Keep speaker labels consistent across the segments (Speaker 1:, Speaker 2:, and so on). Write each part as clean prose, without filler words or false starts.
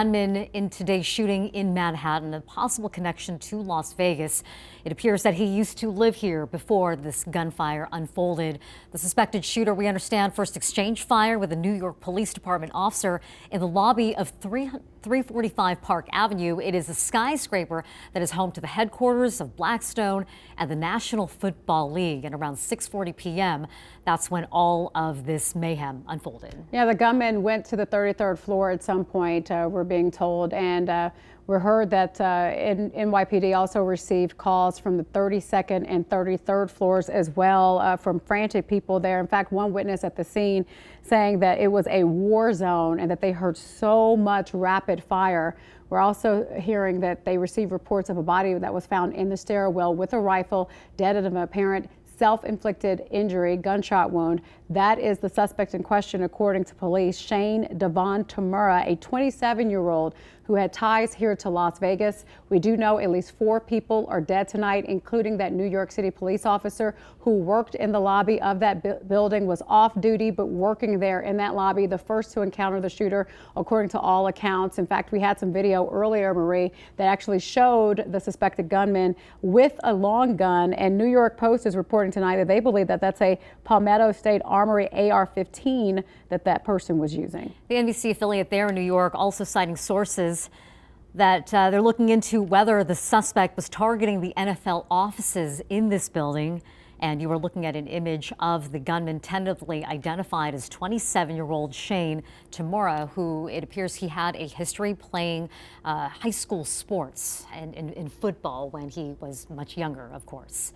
Speaker 1: Gunman in today's shooting in Manhattan, a possible connection to Las Vegas. It appears that he used to live here before this gunfire unfolded. The suspected shooter, we understand, first exchanged fire with a New York Police Department officer in the lobby of 345 Park Avenue. It is a skyscraper that is home to the headquarters of Blackstone and the National Football League. And around 6:40 p.m., that's when all of this mayhem unfolded.
Speaker 2: Yeah, the gunman went to the 33rd floor at some point, we're being told, and we heard that NYPD also received calls from the 32nd and 33rd floors as well from frantic people there. In fact, one witness at the scene saying that it was a war zone and that they heard so much rapid fire. We're also hearing that they received reports of a body that was found in the stairwell with a rifle, dead of an apparent self-inflicted injury, gunshot wound. That is the suspect in question, according to police. Shane Devon Tamura, a 27-year-old who had ties here to Las Vegas. We do know at least 4 people are dead tonight, including that New York City police officer who worked in the lobby of that building, was off duty, but working there in that lobby, the first to encounter the shooter, according to all accounts. In fact, we had some video earlier, Marie, that actually showed the suspected gunman with a long gun, and New York Post is reporting tonight that they believe that that's a Palmetto State Armory AR-15 that person was using.
Speaker 1: The NBC affiliate there in New York also citing sources that they're looking into whether the suspect was targeting the NFL offices in this building. And you were looking at an image of the gunman tentatively identified as 27-year-old Shane Tamura, who it appears he had a history playing high school sports and in football when he was much younger, of course.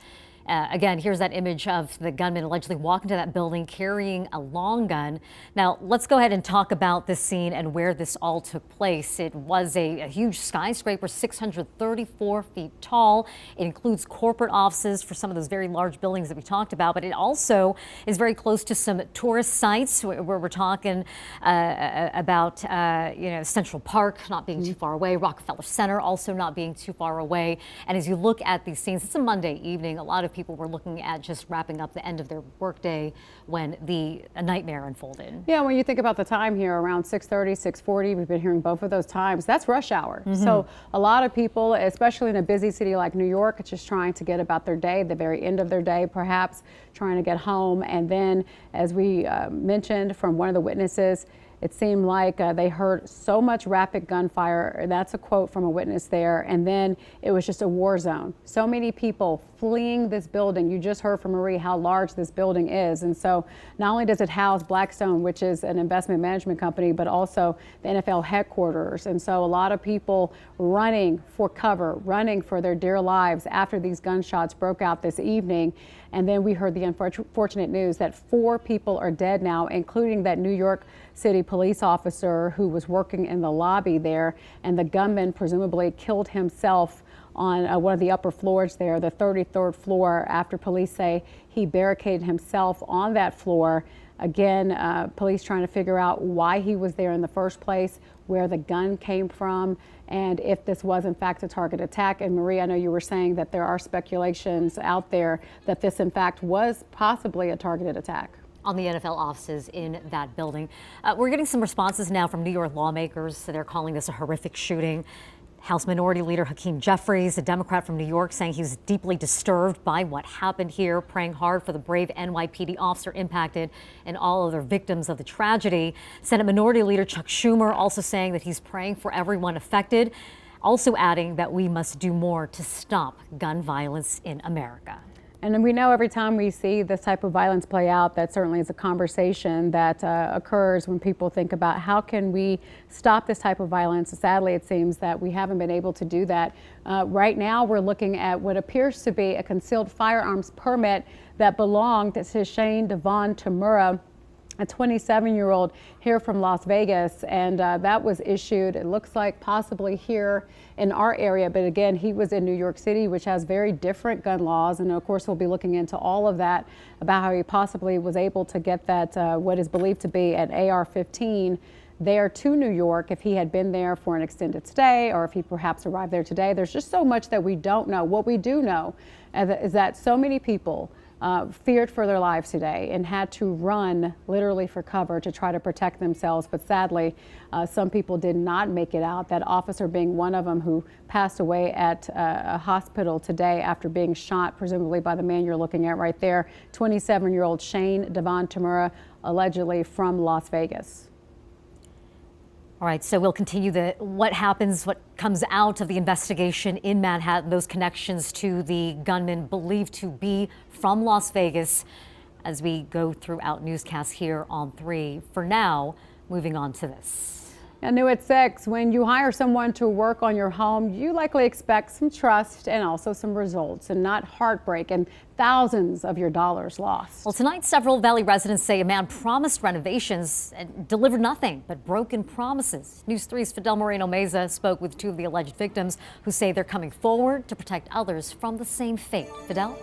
Speaker 1: Again, here's that image of the gunman allegedly walking to that building carrying a long gun. Now, let's go ahead and talk about this scene and where this all took place. It was a huge skyscraper, 634 feet tall. It includes corporate offices for some of those very large buildings that we talked about, but it also is very close to some tourist sites where we're talking about, Central Park not being too far away, Rockefeller Center also not being too far away. And as you look at these scenes, it's a Monday evening. A lot of people were looking at just wrapping up the end of their workday when a nightmare unfolded.
Speaker 2: Yeah, when you think about the time here, around 6:30, 6:40, we've been hearing both of those times. That's rush hour. So a lot of people, especially in a busy city like New York, are just trying to get about their day, the very end of their day, perhaps trying to get home. And then, as we mentioned from one of the witnesses, it seemed like they heard so much rapid gunfire. That's a quote from a witness there. And then it was just a war zone. So many people fleeing this building. You just heard from Marie how large this building is. And so not only does it house Blackstone, which is an investment management company, but also the NFL headquarters. And so a lot of people running for cover, running for their dear lives after these gunshots broke out this evening. And then we heard the unfortunate news that 4 people are dead now, including that New York City police officer who was working in the lobby there. And the gunman presumably killed himself on one of the upper floors there, the 33rd floor, after police say he barricaded himself on that floor. Again, police trying to figure out why he was there in the first place, where the gun came from, and if this was in fact a target attack. And Marie, I know you were saying that there are speculations out there that this in fact was possibly a targeted attack
Speaker 1: on the NFL offices in that building. We're getting some responses now from New York lawmakers. They're calling this a horrific shooting. House Minority Leader Hakeem Jeffries, a Democrat from New York, saying he's deeply disturbed by what happened here, praying hard for the brave NYPD officer impacted and all other victims of the tragedy. Senate Minority Leader Chuck Schumer also saying that he's praying for everyone affected, also adding that we must do more to stop gun violence in America.
Speaker 2: And we know every time we see this type of violence play out, that certainly is a conversation that occurs when people think about how can we stop this type of violence. Sadly, it seems that we haven't been able to do that. Right now, we're looking at what appears to be a concealed firearms permit that belonged to Shane Devon Tamura, a 27-year-old here from Las Vegas, and that was issued, it looks like, possibly here in our area. But again, he was in New York City, which has very different gun laws. And of course, we'll be looking into all of that about how he possibly was able to get that, what is believed to be an AR-15 there to New York, if he had been there for an extended stay or if he perhaps arrived there today. There's just so much that we don't know. What we do know is that so many people feared for their lives today and had to run literally for cover to try to protect themselves. But sadly, some people did not make it out, that officer being one of them, who passed away at a hospital today after being shot, presumably by the man you're looking at right there, 27-year-old Shane Devon Tamura, allegedly from Las Vegas.
Speaker 1: All right, so we'll continue what comes out of the investigation in Manhattan, those connections to the gunman believed to be from Las Vegas, as we go throughout newscasts here on 3. For now, moving on to this.
Speaker 2: And new at 6, when you hire someone to work on your home, you likely expect some trust and also some results, and not heartbreak and thousands of your dollars lost.
Speaker 1: Well, tonight, several Valley residents say a man promised renovations and delivered nothing but broken promises. News 3's Fidel Moreno-Meza spoke with 2 of the alleged victims, who say they're coming forward to protect others from the same fate. Fidel?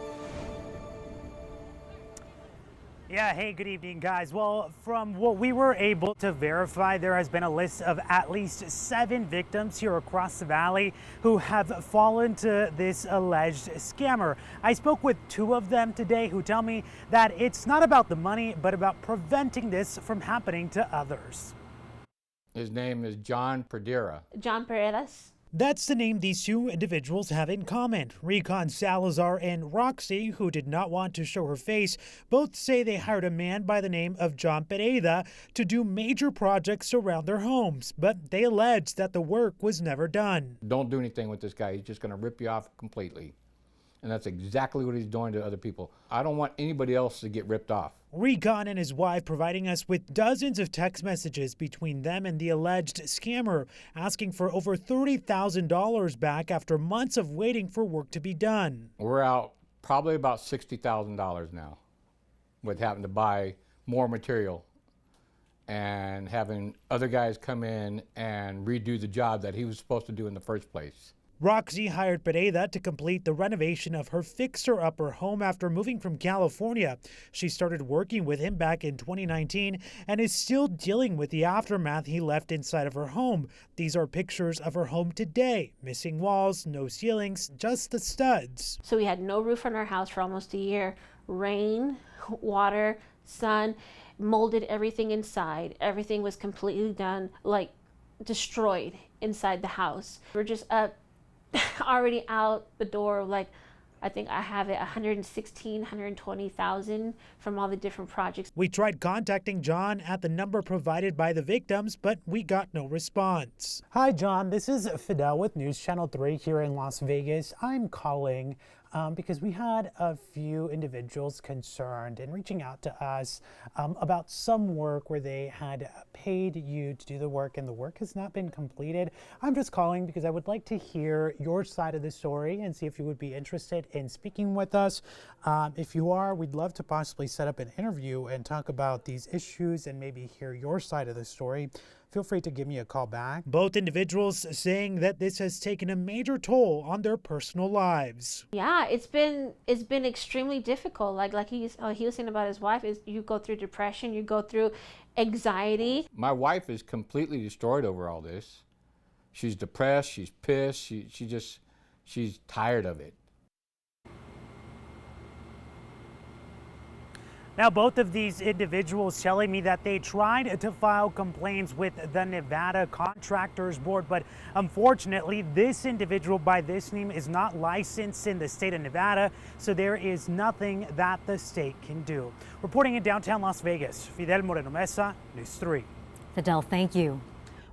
Speaker 3: Yeah, hey, good evening, guys. Well, from what we were able to verify, there has been a list of at least 7 victims here across the valley who have fallen to this alleged scammer. I spoke with 2 of them today who tell me that it's not about the money, but about preventing this from happening to others.
Speaker 4: His name is John Perdera.
Speaker 5: John Paredes.
Speaker 3: That's the name these 2 individuals have in common. Recon Salazar and Roxy, who did not want to show her face, both say they hired a man by the name of John Pereda to do major projects around their homes, but they allege that the work was never done.
Speaker 4: Don't do anything with this guy. He's just going to rip you off completely. And that's exactly what he's doing to other people. I don't want anybody else to get ripped off.
Speaker 3: Recon and his wife providing us with dozens of text messages between them and the alleged scammer, asking for over $30,000 back after months of waiting for work to be done.
Speaker 4: We're out probably about $60,000 now with having to buy more material and having other guys come in and redo the job that he was supposed to do in the first place.
Speaker 3: Roxy hired Pereda to complete the renovation of her fixer-upper home after moving from California. She started working with him back in 2019 and is still dealing with the aftermath he left inside of her home. These are pictures of her home today. Missing walls, no ceilings, just the studs.
Speaker 5: So we had no roof on our house for almost a year. Rain, water, sun, molded everything inside. Everything was completely done, like destroyed inside the house. We're just up already out the door, like I think I have it 120,000 from all the different projects.
Speaker 3: We tried contacting John at the number provided by the victims, but we got no response. Hi, John. This is Fidel with News Channel 3 here in Las Vegas. I'm calling because we had a few individuals concerned and reaching out to us about some work where they had paid you to do the work and the work has not been completed. I'm just calling because I would like to hear your side of the story and see if you would be interested in speaking with us. If you are, we'd love to possibly set up an interview and talk about these issues and maybe hear your side of the story. Feel free to give me a call back. Both individuals saying that this has taken a major toll on their personal lives.
Speaker 5: Yeah, it's been extremely difficult. Like he was saying about his wife, is you go through depression, you go through anxiety.
Speaker 4: My wife is completely destroyed over all this. She's depressed, she's pissed, she's tired of it.
Speaker 3: Now, both of these individuals telling me that they tried to file complaints with the Nevada Contractors Board, but unfortunately, this individual by this name is not licensed in the state of Nevada, so there is nothing that the state can do. Reporting in downtown Las Vegas, Fidel Moreno-Meza, News 3.
Speaker 1: Fidel, thank you.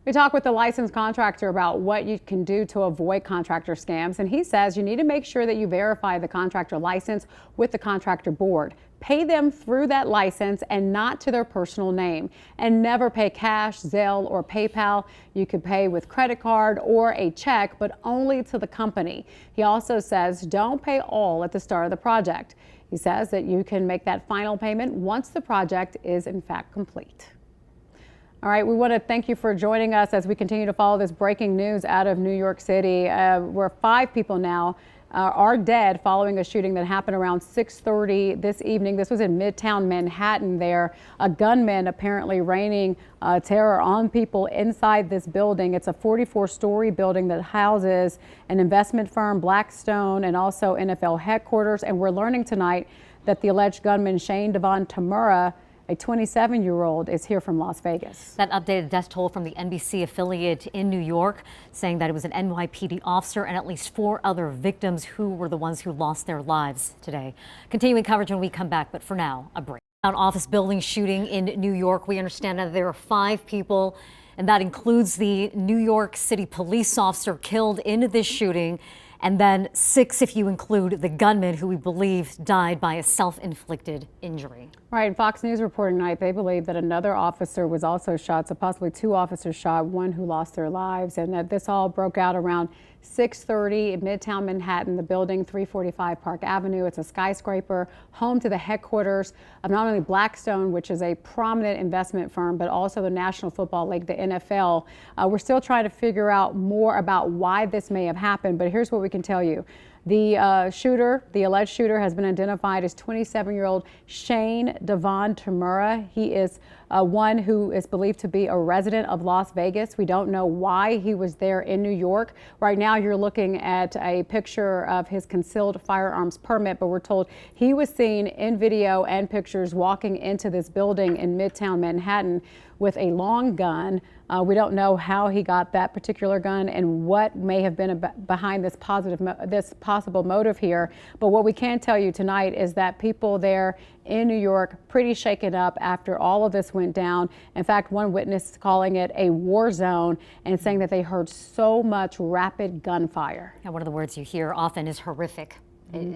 Speaker 2: We talked with the licensed contractor about what you can do to avoid contractor scams, and he says you need to make sure that you verify the contractor license with the contractor board. Pay them through that license and not to their personal name. And never pay cash, Zelle, or PayPal. You could pay with credit card or a check, but only to the company. He also says don't pay all at the start of the project. He says that you can make that final payment once the project is in fact complete. All right, we want to thank you for joining us as we continue to follow this breaking news out of New York City, where 5 people now are dead following a shooting that happened around 6:30 this evening. This was in Midtown Manhattan there. A gunman apparently raining terror on people inside this building. It's a 44-story building that houses an investment firm, Blackstone, and also NFL headquarters. And we're learning tonight that the alleged gunman Shane Devon Tamura, a 27-year-old, is here from Las Vegas.
Speaker 1: That updated death toll from the NBC affiliate in New York, saying that it was an NYPD officer and at least 4 other victims who were the ones who lost their lives today. Continuing coverage when we come back, but for now, a break. An office building shooting in New York. We understand that there are 5 people, and that includes the New York City police officer killed in this shooting, and then 6 if you include the gunman who we believe died by a self-inflicted injury.
Speaker 2: Right, Fox News reporting tonight, they believe that another officer was also shot, so possibly 2 officers shot, 1 who lost their lives, and that this all broke out around 6:30 in Midtown Manhattan, the building 345 Park Avenue. It's a skyscraper, home to the headquarters of not only Blackstone, which is a prominent investment firm, but also the National Football League, the NFL. We're still trying to figure out more about why this may have happened, but here's what we can tell you. The shooter, the alleged shooter, has been identified as 27-year-old Shane Devon Tamura. He is one who is believed to be a resident of Las Vegas. We don't know why he was there in New York. Right now, you're looking at a picture of his concealed firearms permit, but we're told he was seen in video and pictures walking into this building in Midtown Manhattan with a long gun. We don't know how he got that particular gun and what may have been behind this possible motive here. But what we can tell you tonight is that people there in New York pretty shaken up after all of this went down. In fact, one witness calling it a war zone and saying that they heard so much rapid gunfire.
Speaker 1: And one of the words you hear often is horrific.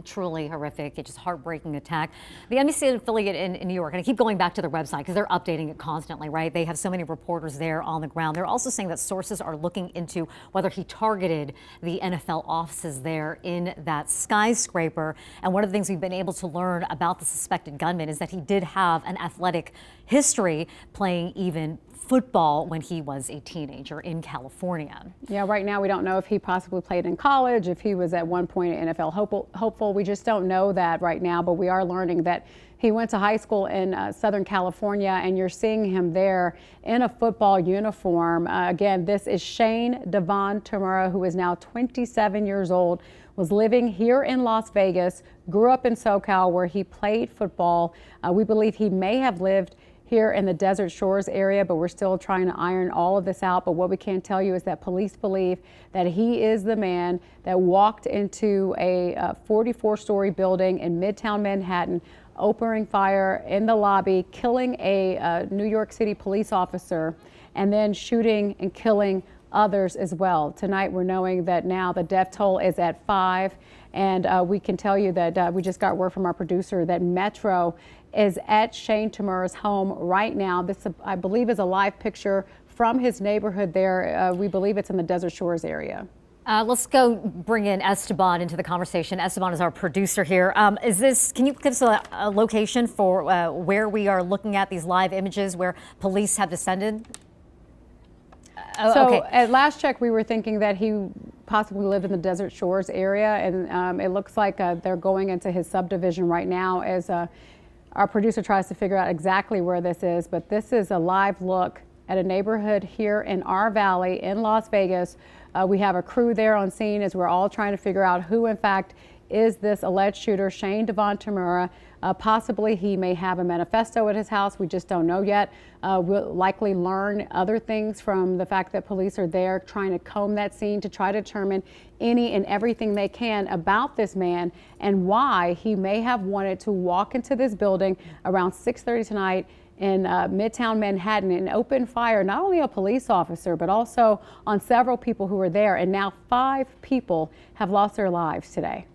Speaker 1: Truly horrific. It's just heartbreaking attack. The NBC affiliate in New York, and I keep going back to their website because they're updating it constantly, right? They have so many reporters there on the ground. They're also saying that sources are looking into whether he targeted the NFL offices there in that skyscraper. And one of the things we've been able to learn about the suspected gunman is that he did have an athletic history, playing even football when he was a teenager in California.
Speaker 2: Yeah, right now we don't know if he possibly played in college, if he was at one point an NFL hopeful. We just don't know that right now, but we are learning that he went to high school in Southern California, and you're seeing him there in a football uniform. Again, this is Shane Devon Tamura, who is now 27 years old, was living here in Las Vegas, grew up in SoCal where he played football. We believe he may have lived here in the Desert Shores area, but we're still trying to iron all of this out. But what we can tell you is that police believe that he is the man that walked into a 44-story building in Midtown Manhattan, opening fire in the lobby, killing a New York City police officer, and then shooting and killing others as well. Tonight, we're knowing that now the death toll is at 5, and we can tell you that we just got word from our producer that Metro is at Shane Tamura's home right now. This, I believe, is a live picture from his neighborhood there. We believe it's in the Desert Shores area.
Speaker 1: Let's go bring in Esteban into the conversation. Esteban is our producer here. Can you give us a location for where we are looking at these live images where police have descended?
Speaker 2: So
Speaker 1: okay.
Speaker 2: At last check, we were thinking that he possibly lived in the Desert Shores area, and it looks like they're going into his subdivision right now as our producer tries to figure out exactly where this is. But this is a live look at a neighborhood here in our valley in Las Vegas. We have a crew there on scene as we're all trying to figure out who in fact is this alleged shooter, Shane Devon Tamura. Possibly he may have a manifesto at his house. We just don't know yet. We'll likely learn other things from the fact that police are there trying to comb that scene to try to determine any and everything they can about this man and why he may have wanted to walk into this building around 6:30 tonight in Midtown Manhattan and open fire not only a police officer but also on several people who were there. And now 5 people have lost their lives today.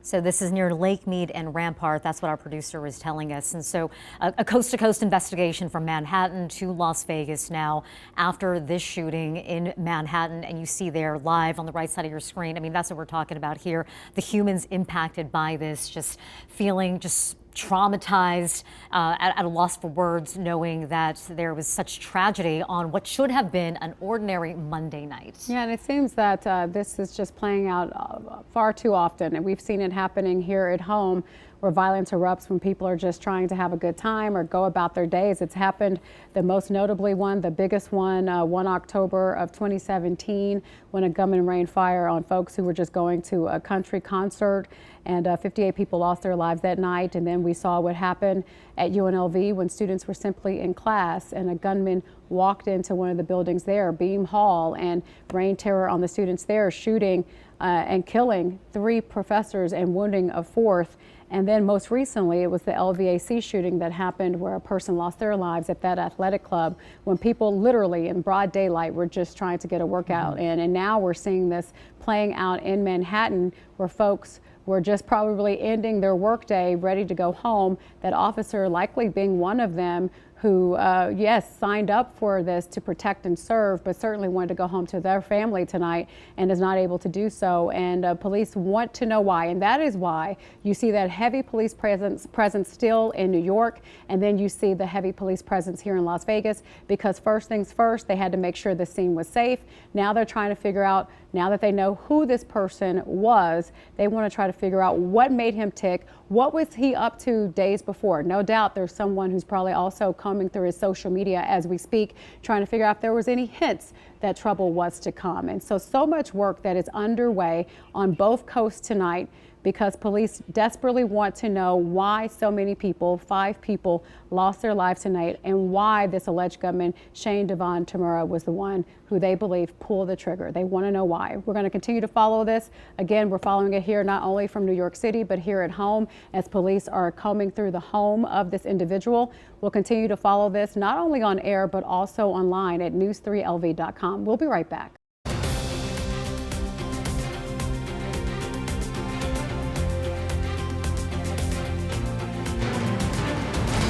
Speaker 1: So this is near Lake Mead and Rampart. That's what our producer was telling us. And so a coast-to-coast investigation from Manhattan to Las Vegas now after this shooting in Manhattan. And you see there live on the right side of your screen. I mean, that's what we're talking about here. The humans impacted by this, just feeling just traumatized, at a loss for words, knowing that there was such tragedy on what should have been an ordinary Monday night.
Speaker 2: Yeah, and it seems that this is just playing out far too often, and we've seen it happening here at home where violence erupts when people are just trying to have a good time or go about their days. It's happened, the most notably one, the biggest one, 1 October of 2017, when a gunman rained fire on folks who were just going to a country concert, and 58 people lost their lives that night. And then we saw what happened at UNLV when students were simply in class and a gunman walked into one of the buildings there, Beam Hall, and rained terror on the students there, shooting and killing 3 professors and wounding a 4th. And then most recently, it was the LVAC shooting that happened where a person lost their lives at that athletic club when people literally in broad daylight were just trying to get a workout in. And now we're seeing this playing out in Manhattan where folks were just probably ending their workday, ready to go home. That officer likely being one of them who, yes, signed up for this to protect and serve, but certainly wanted to go home to their family tonight and is not able to do so. And police want to know why. And that is why you see that heavy police presence still in New York. And then you see the heavy police presence here in Las Vegas, because first things first, they had to make sure the scene was safe. Now they're trying to figure out, now that they know who this person was, they want to try to figure out what made him tick. What was he up to days before? No doubt there's someone who's probably also combing through his social media as we speak, trying to figure out if there was any hints that trouble was to come. And so much work that is underway on both coasts tonight, because police desperately want to know why so many people, 5 people, lost their lives tonight, and why this alleged gunman, Shane Devon Tamura, was the one who they believe pulled the trigger. They want to know why. We're going to continue to follow this. Again, we're following it here not only from New York City, but here at home as police are combing through the home of this individual. We'll continue to follow this not only on air, but also online at news3lv.com. We'll be right back.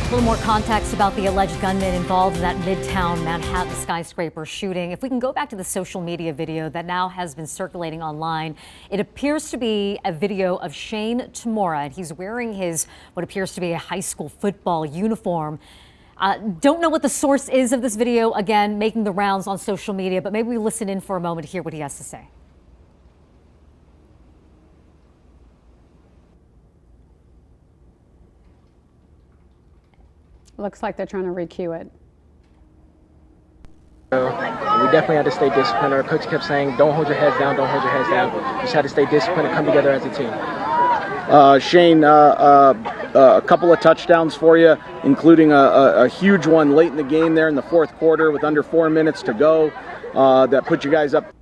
Speaker 1: A little more context about the alleged gunman involved in that Midtown Manhattan skyscraper shooting. If we can go back to the social media video that now has been circulating online, it appears to be a video of Shane Tamura, and he's wearing his what appears to be a high school football uniform. Don't know what the source is of this video, again, making the rounds on social media, but maybe we listen in for a moment to hear what he has to say.
Speaker 2: Looks like they're trying to re-cue it.
Speaker 6: We definitely had to stay disciplined. Our coach kept saying, don't hold your heads down, don't hold your heads down. We just had to stay disciplined and come together as a team.
Speaker 7: Shane, a couple of touchdowns for you, including a huge one late in the game there in the 4th quarter with under 4 minutes to go that put you guys up.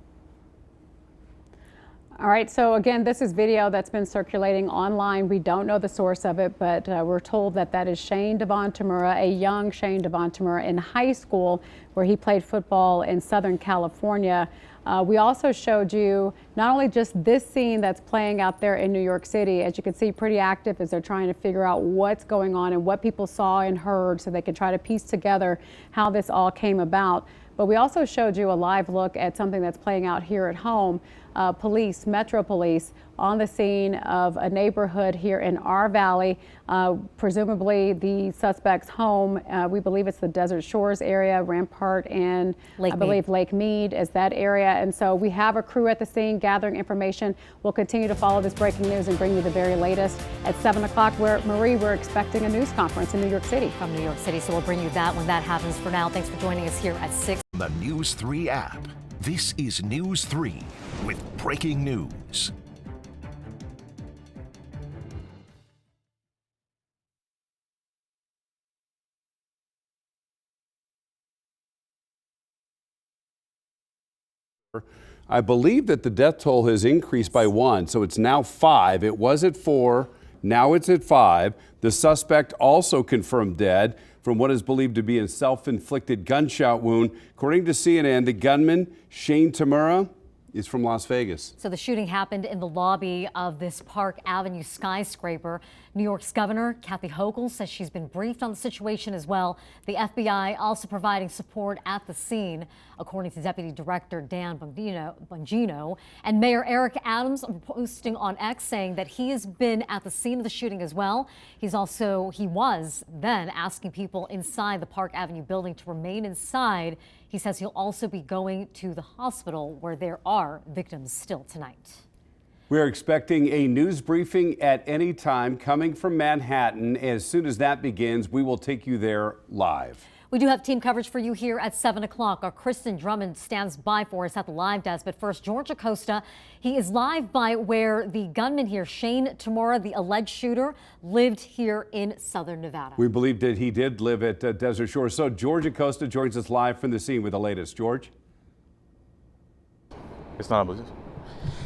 Speaker 2: All right, so again, this is video that's been circulating online. We don't know the source of it, but we're told that that is Shane Devon Tamura, a young Shane Devon Tamura in high school where he played football in Southern California. We also showed you not only just this scene that's playing out there in New York City, as you can see, pretty active as they're trying to figure out what's going on and what people saw and heard so they can try to piece together how this all came about. But we also showed you a live look at something that's playing out here at home. Police, Metro Police, on the scene of a neighborhood here in our valley, presumably the suspect's home. We believe it's the Desert Shores area, Rampart, and I believe Lake Mead is that area. And so we have a crew at the scene gathering information. We'll continue to follow this breaking news and bring you the very latest at 7 o'clock. Marie, we're expecting a news conference in New York City.
Speaker 1: From New York City, so we'll bring you that when that happens. For now, thanks for joining us here at 6.
Speaker 8: The News 3 app. This is News 3 with breaking news.
Speaker 9: I believe that the death toll has increased by 1, so it's now 5. It was at 4, now it's at 5. The suspect also confirmed dead from what is believed to be a self-inflicted gunshot wound. According to CNN, the gunman, Shane Tamura, is from Las Vegas.
Speaker 1: So the shooting happened in the lobby of this Park Avenue skyscraper. New York's Governor Kathy Hochul says she's been briefed on the situation as well. The FBI also providing support at the scene, according to Deputy Director Dan Bongino. And Mayor Eric Adams posting on X saying that he has been at the scene of the shooting as well. He was then asking people inside the Park Avenue building to remain inside. He says he'll also be going to the hospital where there are victims still tonight.
Speaker 9: We are expecting a news briefing at any time coming from Manhattan. As soon as that begins, we will take you there live.
Speaker 1: We do have team coverage for you here at 7 o'clock. Our Kristen Drummond stands by for us at the live desk. But first, George Acosta. He is live by where the gunman here, Shane Tamura, the alleged shooter, lived here in southern Nevada.
Speaker 9: We believe that he did live at Desert Shore. So George Acosta joins us live from the scene with the latest. George?
Speaker 10: It's not a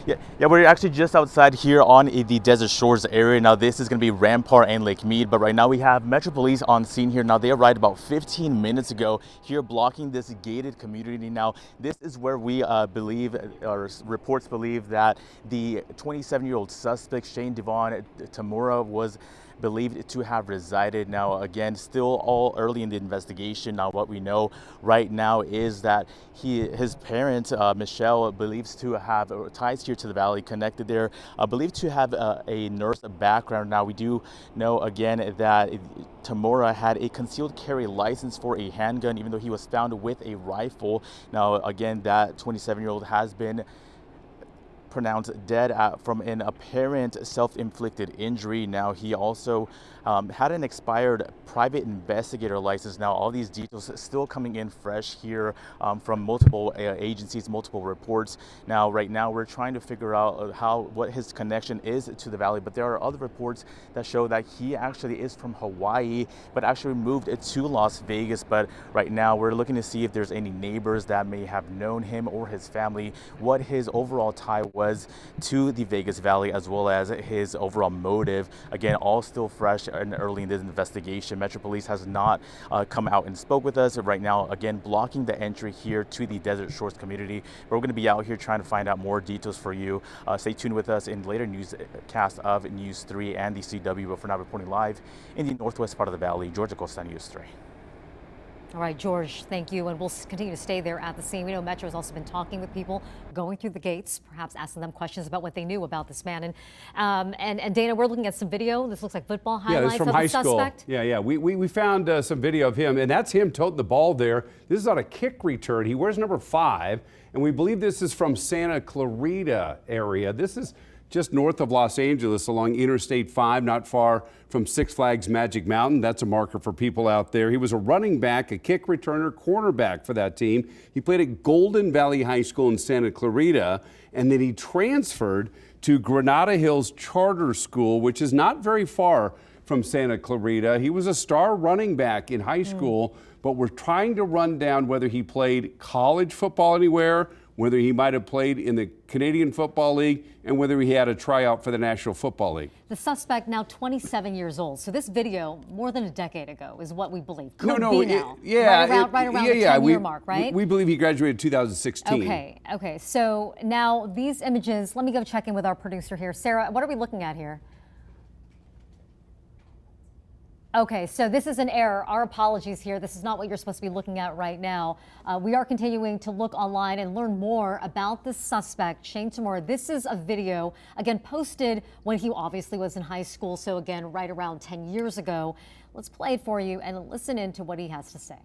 Speaker 10: Yeah, we're actually just outside here on the Desert Shores area. Now, this is going to be Rampart and Lake Mead, but right now we have Metro Police on scene here. Now, they arrived about 15 minutes ago here blocking this gated community. Now, this is where we believe, or reports believe, that the 27-year-old suspect, Shane Devon Tamura, was believed to have resided. Now, again, still all early in the investigation. Now, what we know right now is that his parent, Michelle, believes to have ties here to the valley, connected there, believed to have a nurse background. Now, we do know, again, that Tamura had a concealed carry license for a handgun, even though he was found with a rifle. Now, again, that 27-year-old has been pronounced dead from an apparent self-inflicted injury. Now, he also had an expired private investigator license. Now, all these details still coming in fresh here from multiple agencies, multiple reports. Now, right now, we're trying to figure out what his connection is to the valley, but there are other reports that show that he actually is from Hawaii, but actually moved to Las Vegas. But right now, we're looking to see if there's any neighbors that may have known him or his family, what his overall tie was to the Vegas Valley, as well as his overall motive. Again, all still fresh and early in this investigation. Metro Police has not come out and spoke with us right now, again, blocking the entry here to the Desert Shores community. We're going to be out here trying to find out more details for you. Stay tuned with us in later newscast of News 3 and the CW. But for now, reporting live in the northwest part of the valley, George Acosta, News 3.
Speaker 1: All right, George, thank you. And we'll continue to stay there at the scene. We know Metro has also been talking with people going through the gates, perhaps asking them questions about what they knew about this man. And Dana, we're looking at some video. This looks like football highlights
Speaker 9: from
Speaker 1: of
Speaker 9: high
Speaker 1: the
Speaker 9: school.
Speaker 1: suspect.
Speaker 9: Yeah. We found some video of him, and that's him toting the ball there. This is on a kick return. He wears number 5, and we believe this is from Santa Clarita area. This is just north of Los Angeles along Interstate 5, not far from Six Flags Magic Mountain. That's a marker for people out there. He was a running back, a kick returner, cornerback for that team. He played at Golden Valley High School in Santa Clarita, and then he transferred to Granada Hills Charter School, which is not very far from Santa Clarita. He was a star running back in high school, but we're trying to run down whether he played college football anywhere, whether he might have played in the Canadian Football League, and whether he had a tryout for the National Football League.
Speaker 1: The suspect now 27 years old. So this video, more than a decade ago, is what we believe. Could
Speaker 9: No,
Speaker 1: be now. Right around the 10-year mark, right?
Speaker 9: We believe he graduated in 2016.
Speaker 1: Okay. So now these images, let me go check in with our producer here. Sarah, what are we looking at here? Okay, so this is an error. Our apologies here. This is not what you're supposed to be looking at right now. We are continuing to look online and learn more about this suspect, Shane Tamura. This is a video, again, posted when he obviously was in high school. So again, right around 10 years ago. Let's play it for you and listen in to what he has to say.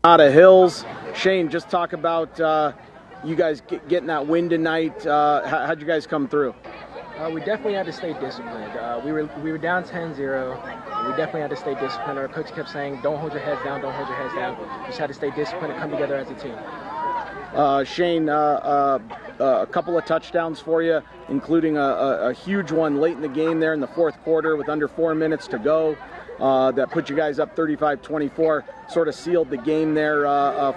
Speaker 7: Out of Hills. Shane, just talk about you guys getting that win tonight. How'd you guys come through?
Speaker 6: We definitely had to stay disciplined. We were down 10-0. We definitely had to stay disciplined. Our coach kept saying, don't hold your heads down, don't hold your heads down. We just had to stay disciplined and come together as a team.
Speaker 7: Shane, a couple of touchdowns for you, including a huge one late in the game there in the fourth quarter with under 4 minutes to go. That put you guys up 35-24, sort of sealed the game there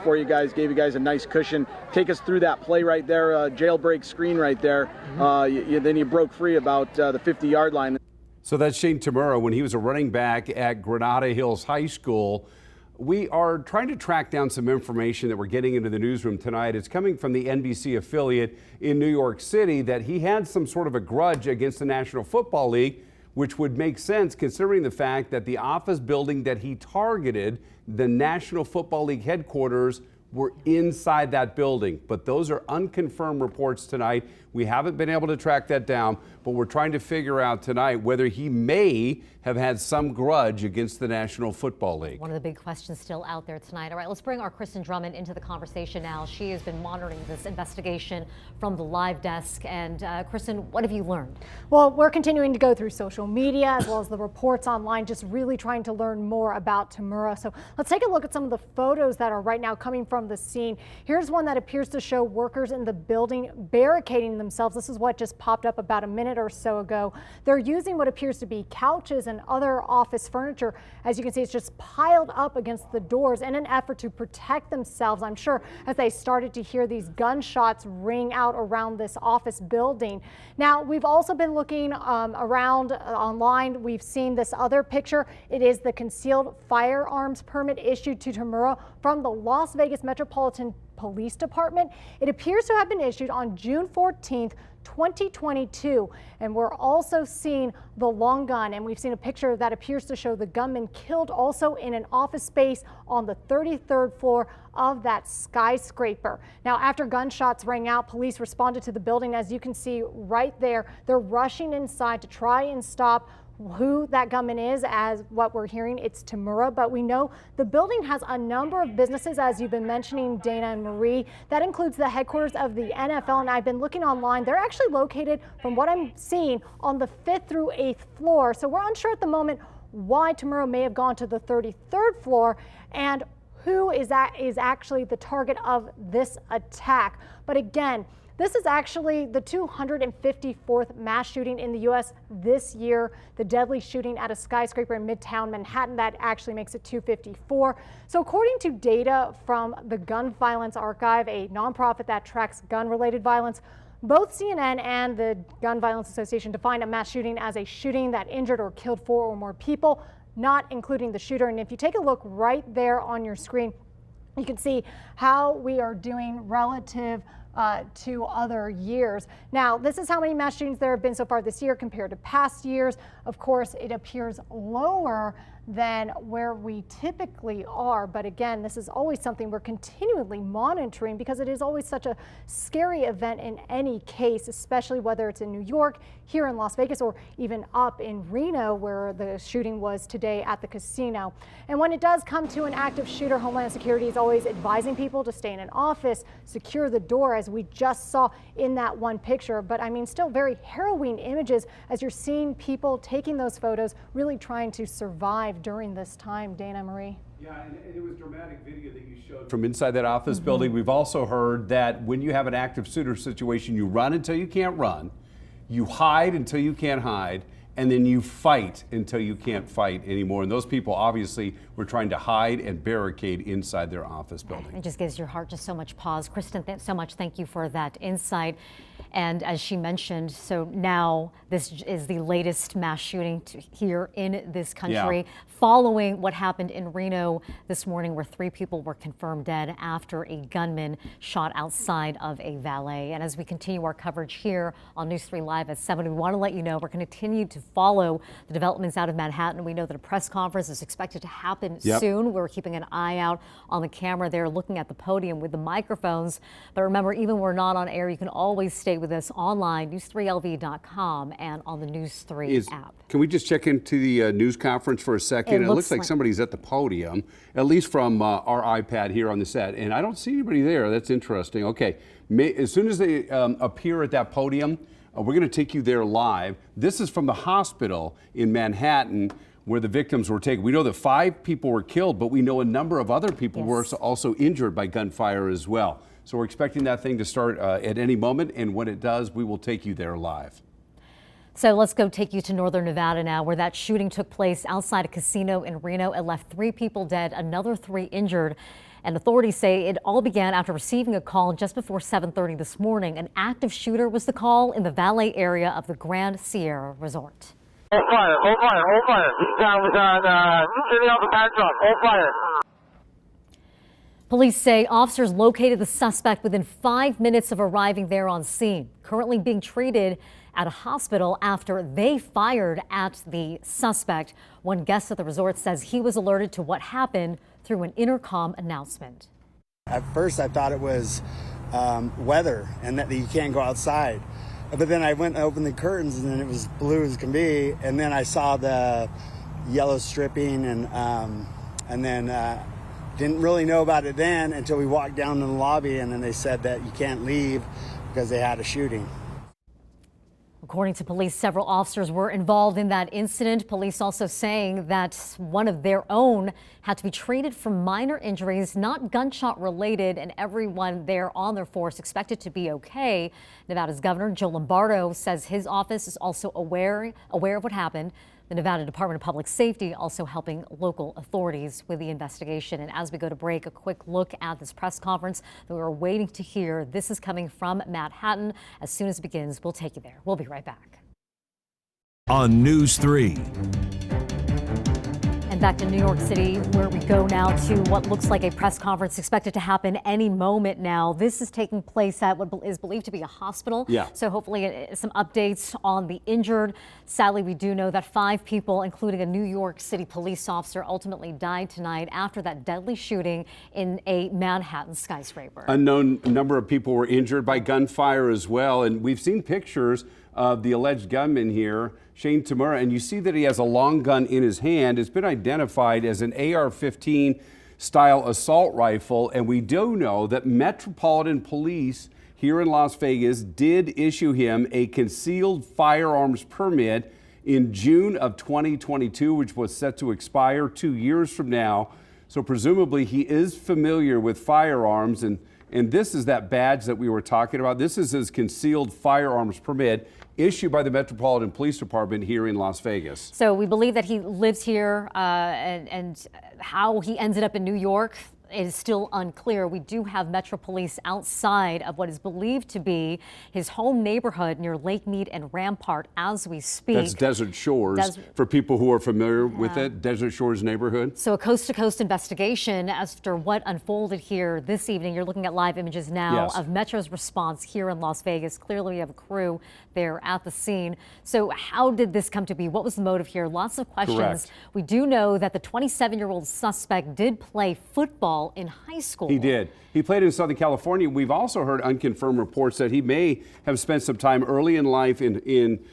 Speaker 7: for you guys, gave you guys a nice cushion. Take us through that play right there, jailbreak screen right there. Then you broke free about the 50-yard line.
Speaker 9: So that's Shane Tamura when he was a running back at Granada Hills High School. We are trying to track down some information that we're getting into the newsroom tonight. It's coming from the NBC affiliate in New York City that he had some sort of a grudge against the National Football League, which would make sense considering the fact that the office building that he targeted, the National Football League headquarters, were inside that building. But those are unconfirmed reports tonight. We haven't been able to track that down, but we're trying to figure out tonight whether he may have had some grudge against the National Football League.
Speaker 1: One of the big questions still out there tonight. All right, let's bring our Kristen Drummond into the conversation now. She has been monitoring this investigation from the live desk. And Kristen, what have you learned?
Speaker 11: Well, we're continuing to go through social media as well as the reports online, just really trying to learn more about Tamura. So let's take a look at some of the photos that are right now coming from the scene. Here's one that appears to show workers in the building barricading themselves. This is what just popped up about a minute or so ago. They're using what appears to be couches and other office furniture. As you can see, it's just piled up against the doors in an effort to protect themselves, I'm sure, as they started to hear these gunshots ring out around this office building. Now, we've also been looking around online. We've seen this other picture. It is the concealed firearms permit issued to Tamura from the Las Vegas Metropolitan Police Department. It appears to have been issued on June 14th, 2022, and we're also seeing the long gun, and we've seen a picture that appears to show the gunman killed also in an office space on the 33rd floor of that skyscraper. Now, after gunshots rang out, police responded to the building. As you can see right there, they're rushing inside to try and stop who that gunman is. As what we're hearing, it's Tamura, but we know the building has a number of businesses, as you've been mentioning, Dana and Marie. That includes the headquarters of the NFL, and I've been looking online. They're actually located, from what I'm seeing, on the 5th through 8th floor. So we're unsure at the moment why Tamura may have gone to the 33rd floor and who is actually the target of this attack. But again, this is actually the 254th mass shooting in the U.S. this year. The deadly shooting at a skyscraper in Midtown Manhattan, that actually makes it 254. So according to data from the Gun Violence Archive, a nonprofit that tracks gun-related violence, both CNN and the Gun Violence Association define a mass shooting as a shooting that injured or killed 4 or more people, not including the shooter. And if you take a look right there on your screen, you can see how we are doing relative to other years. Now, this is how many mass shootings there have been so far this year compared to past years. Of course, it appears lower than where we typically are. But again, this is always something we're continually monitoring because it is always such a scary event in any case, especially whether it's in New York, here in Las Vegas, or even up in Reno, where the shooting was today at the casino. And when it does come to an active shooter, Homeland Security is always advising people to stay in an office, secure the door, as we just saw in that one picture. But I mean, still very harrowing images as you're seeing people taking those photos, really trying to survive during this time. Dana, Marie.
Speaker 9: Yeah, and it was dramatic video that you showed from inside that office building. We've also heard that when you have an active shooter situation, you run until you can't run, you hide until you can't hide, and then you fight until you can't fight anymore. And those people obviously were trying to hide and barricade inside their office building.
Speaker 1: It just gives your heart just so much pause. Kristen, so much thank you for that insight. And as she mentioned, so now this is the latest mass shooting here in this country, following what happened in Reno this morning, where 3 people were confirmed dead after a gunman shot outside of a valet. And as we continue our coverage here on News 3 Live at 7, we want to let you know we're going to continue to follow the developments out of Manhattan. We know that a press conference is expected to happen soon. We're keeping an eye out on the camera there, looking at the podium with the microphones. But remember, even when we're not on air, you can always stay with us online, news3lv.com, and on the News 3 app.
Speaker 9: Can we just check into the news conference for a second? It looks like somebody's at the podium, at least from our iPad here on the set, and I don't see anybody there. That's interesting. Okay, as soon as they appear at that podium, we're going to take you there live. This is from the hospital in Manhattan where the victims were taken. We know that 5 people were killed, but we know a number of other people were also injured by gunfire as well. So we're expecting that thing to start at any moment, and when it does, we will take you there live.
Speaker 1: So let's go take you to northern Nevada now, where that shooting took place outside a casino in Reno. It left 3 people dead, another 3 injured. And authorities say it all began after receiving a call just before 7:30 this morning. An active shooter was the call in the valet area of the Grand Sierra Resort.
Speaker 12: Hold fire, hold fire, hold fire. Getting out the back truck, hold fire.
Speaker 1: Police say officers located the suspect within 5 minutes of arriving there on scene, currently being treated at a hospital after they fired at the suspect. One guest at the resort says he was alerted to what happened through an intercom announcement.
Speaker 13: At first I thought it was weather and that you can't go outside. But then I went and opened the curtains, and then it was blue as can be. And then I saw the yellow stripping, and then didn't really know about it then until we walked down to the lobby, and then they said that you can't leave because they had a shooting.
Speaker 1: According to police, several officers were involved in that incident. Police also saying that one of their own had to be treated for minor injuries, not gunshot related, and everyone there on their force expected to be okay. Nevada's Governor Joe Lombardo says his office is also aware of what happened. The Nevada Department of Public Safety also helping local authorities with the investigation. And as we go to break, a quick look at this press conference that we were waiting to hear. This is coming from Manhattan. As soon as it begins, we'll take you there. We'll be right back.
Speaker 8: On News 3.
Speaker 1: And back to New York City, where we go now to what looks like a press conference expected to happen any moment now. This is taking place at what is believed to be a hospital.
Speaker 9: Yeah.
Speaker 1: So hopefully some updates on the injured. Sadly, we do know that 5 people, including a New York City police officer, ultimately died tonight after that deadly shooting in a Manhattan skyscraper.
Speaker 9: Unknown number of people were injured by gunfire as well. And we've seen pictures of the alleged gunman here, Shane Tamura, and you see that he has a long gun in his hand. It's been identified as an AR-15 style assault rifle, and we do know that Metropolitan Police here in Las Vegas did issue him a concealed firearms permit in June of 2022, which was set to expire 2 years from now. So presumably he is familiar with firearms, and this is that badge that we were talking about. This is his concealed firearms permit issued by the Metropolitan Police Department here in Las Vegas.
Speaker 1: So we believe that he lives here, and how he ended up in New York is still unclear. We do have Metro Police outside of what is believed to be his home neighborhood near Lake Mead and Rampart as we speak.
Speaker 9: That's Desert Shores. For people who are familiar with it, Desert Shores neighborhood.
Speaker 1: So a coast-to-coast investigation after what unfolded here this evening. You're looking at live images now of Metro's response here in Las Vegas. Clearly, we have a crew there at the scene. So how did this come to be? What was the motive here? Lots of questions.
Speaker 9: Correct.
Speaker 1: We do know that the 27-year-old suspect did play football in high school.
Speaker 9: He did. He played in Southern California. We've also heard unconfirmed reports that he may have spent some time early in life in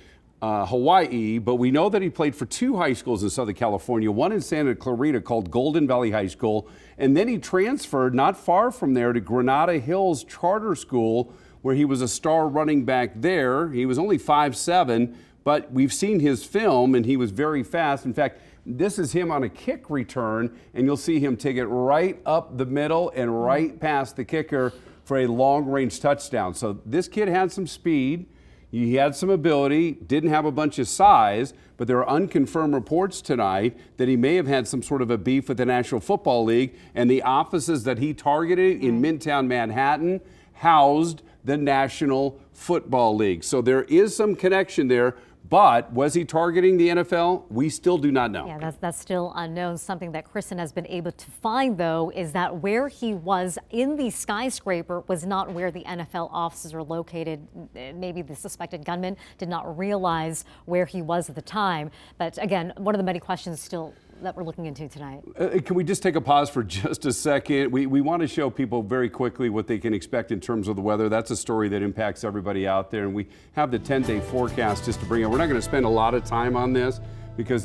Speaker 9: Hawaii, but we know that he played for 2 high schools in Southern California, one in Santa Clarita called Golden Valley High School, and then he transferred not far from there to Granada Hills Charter School, where he was a star running back there. He was only 5'7", but we've seen his film, and he was very fast. In fact, this is him on a kick return, and you'll see him take it right up the middle and right past the kicker for a long-range touchdown. So this kid had some speed. He had some ability, didn't have a bunch of size, but there are unconfirmed reports tonight that he may have had some sort of a beef with the National Football League, and the offices that he targeted in Midtown Manhattan housed the National Football League. So there is some connection there. But was he targeting the NFL? We still do not know.
Speaker 1: Yeah, that's still unknown. Something that Kristen has been able to find, though, is that where he was in the skyscraper was not where the NFL offices are located. Maybe the suspected gunman did not realize where he was at the time. But again, one of the many questions still that we're looking into tonight.
Speaker 9: Can we just take a pause for just a second? We want to show people very quickly what they can expect in terms of the weather. That's a story that impacts everybody out there. And we have the 10-day forecast just to bring it. We're not going to spend a lot of time on this because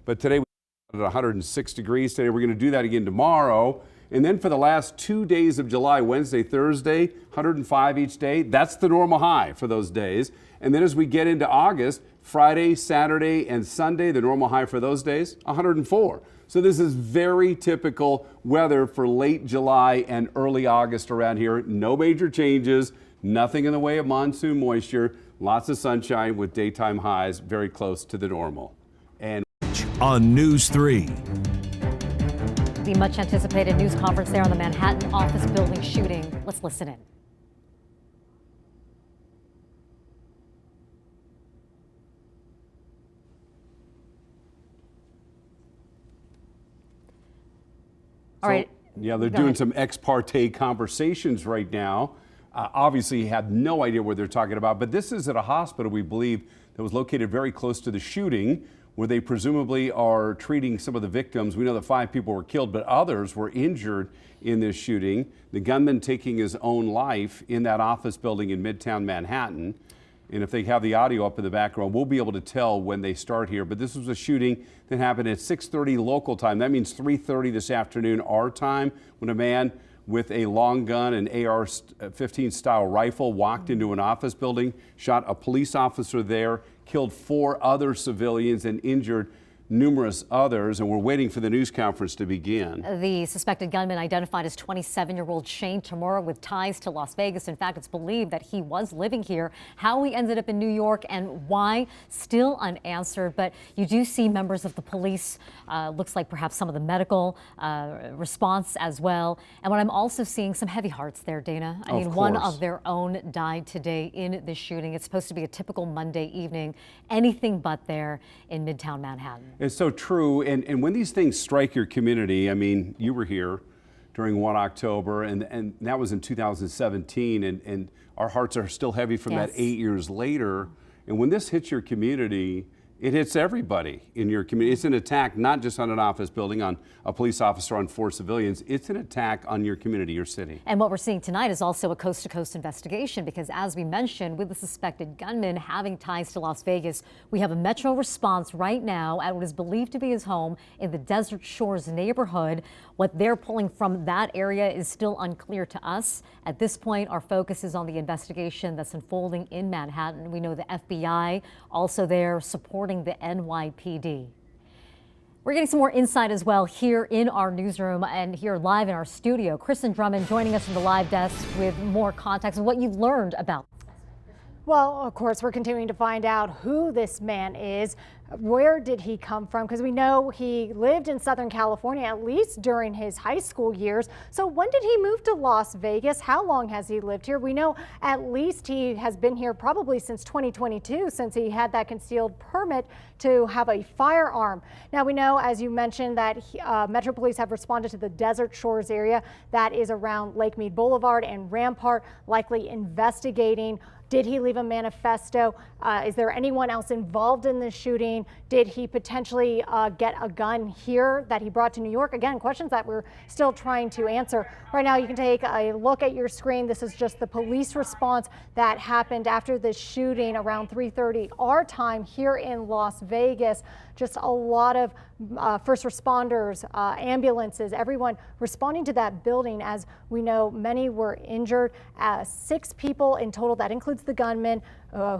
Speaker 9: but today we're at 106 degrees. Today we're going to do that again tomorrow. And then for the last 2 days of July, Wednesday, Thursday, 105 each day. That's the normal high for those days. And then as we get into August, Friday, Saturday, and Sunday, the normal high for those days, 104. So this is very typical weather for late July and early August around here. No major changes, nothing in the way of monsoon moisture, lots of sunshine with daytime highs very close to the normal. And
Speaker 8: on News 3.
Speaker 1: The much anticipated news conference there on the Manhattan office building shooting. Let's listen in. All right.
Speaker 9: Yeah, they're doing some ex parte conversations right now. Obviously, you have no idea what they're talking about, but this is at a hospital, we believe, that was located very close to the shooting, where they presumably are treating some of the victims. We know that 5 people were killed, but others were injured in this shooting. The gunman taking his own life in that office building in Midtown Manhattan. And if they have the audio up in the background, we'll be able to tell when they start here. But this was a shooting that happened at 6:30 local time. That means 3:30 this afternoon our time, when a man with a long gun and AR-15 style rifle walked into an office building, shot a police officer there, killed 4 other civilians and injured numerous others, and we're waiting for the news conference to begin.
Speaker 1: The suspected gunman identified as 27-year-old Shane Tamura with ties to Las Vegas. In fact, it's believed that he was living here. How he ended up in New York and why, still unanswered. But you do see members of the police, looks like perhaps some of the medical response as well. And what I'm also seeing, some heavy hearts there, Dana. I mean, one of their own died today in this shooting. It's supposed to be a typical Monday evening, anything but there in Midtown Manhattan.
Speaker 9: It's so true. And when these things strike your community, I mean, you were here during 1 October, and that was in 2017, and our hearts are still heavy from that 8 years later. And when this hits your community, it hits everybody in your community. It's an attack not just on an office building, on a police officer, on 4 civilians. It's an attack on your community, your city.
Speaker 1: And what we're seeing tonight is also a coast-to-coast investigation, because as we mentioned, with the suspected gunman having ties to Las Vegas, we have a Metro response right now at what is believed to be his home in the Desert Shores neighborhood. What they're pulling from that area is still unclear to us. At this point, our focus is on the investigation that's unfolding in Manhattan. We know the FBI also there supporting the NYPD. We're getting some more insight as well here in our newsroom and here live in our studio. Kristen Drummond joining us from the live desk with more context and what you've learned about.
Speaker 11: Well, of course, we're continuing to find out who this man is. Where did he come from? Because we know he lived in Southern California, at least during his high school years. So when did he move to Las Vegas? How long has he lived here? We know at least he has been here probably since 2022, since he had that concealed permit to have a firearm. Now we know, as you mentioned, that Metro Police have responded to the Desert Shores area that is around Lake Mead Boulevard and Rampart, likely investigating. Did he leave a manifesto? Is there anyone else involved in this shooting? Did he potentially get a gun here that he brought to New York? Again, questions that we're still trying to answer. Right now, you can take a look at your screen. This is just the police response that happened after this shooting around 3:30 our time here in Las Vegas. Just a lot of first responders, ambulances, everyone responding to that building. As we know, many were injured. 6 people in total. That includes the gunman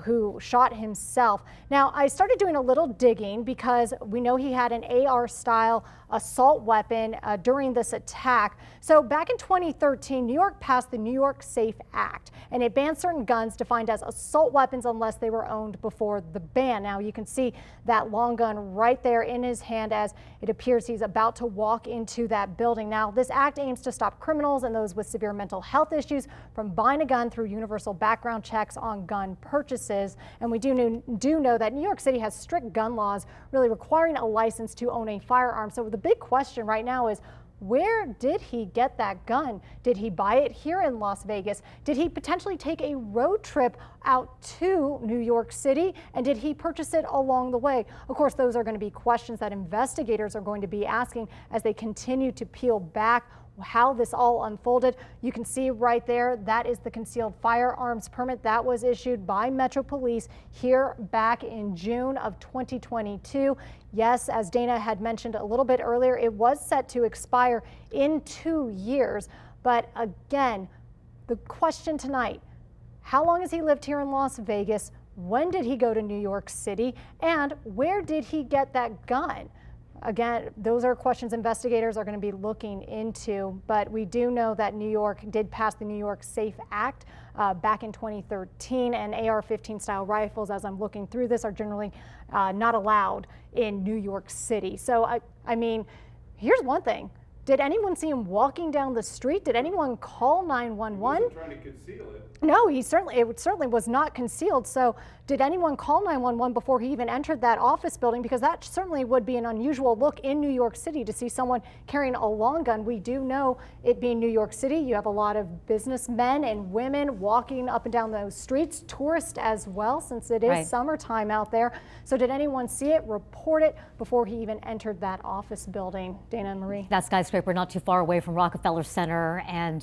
Speaker 11: who shot himself. Now, I started doing a little digging because we know he had an AR-style assault weapon during this attack. So back in 2013, New York passed the New York SAFE Act, and it banned certain guns defined as assault weapons unless they were owned before the ban. Now, you can see that long gun right there in his hand as it appears he's about to walk into that building. Now, this act aims to stop criminals and those with severe mental health issues from buying a gun through universal background checks on gun purchases. And we do know that New York City has strict gun laws really requiring a license to own a firearm. So the big question right now is, where did he get that gun? Did he buy it here in Las Vegas? Did he potentially take a road trip out to New York City? And did he purchase it along the way? Of course, those are going to be questions that investigators are going to be asking as they continue to peel back how this all unfolded. You can see right there, that is the concealed firearms permit that was issued by Metro Police here back in June of 2022. Yes, as Dana had mentioned a little bit earlier, it was set to expire in 2 years. But again, the question tonight, how long has he lived here in Las Vegas? When did he go to New York City? And where did he get that gun? Again, those are questions investigators are going to be looking into, but we do know that New York did pass the New York SAFE Act back in 2013, and AR-15 style rifles, as I'm looking through this, are generally not allowed in New York City. So, I mean, here's one thing. Did anyone see him walking down the street? Did anyone call 911?
Speaker 9: He wasn't trying to conceal it.
Speaker 11: No, it certainly was not concealed. So did anyone call 911 before he even entered that office building? Because that certainly would be an unusual look in New York City to see someone carrying a long gun. We do know, it being New York City, you have a lot of businessmen and women walking up and down those streets, tourists as well, since it is summertime out there. So did anyone see it, report it before he even entered that office building? Dana and Marie.
Speaker 1: That skyscraper not too far away from Rockefeller Center and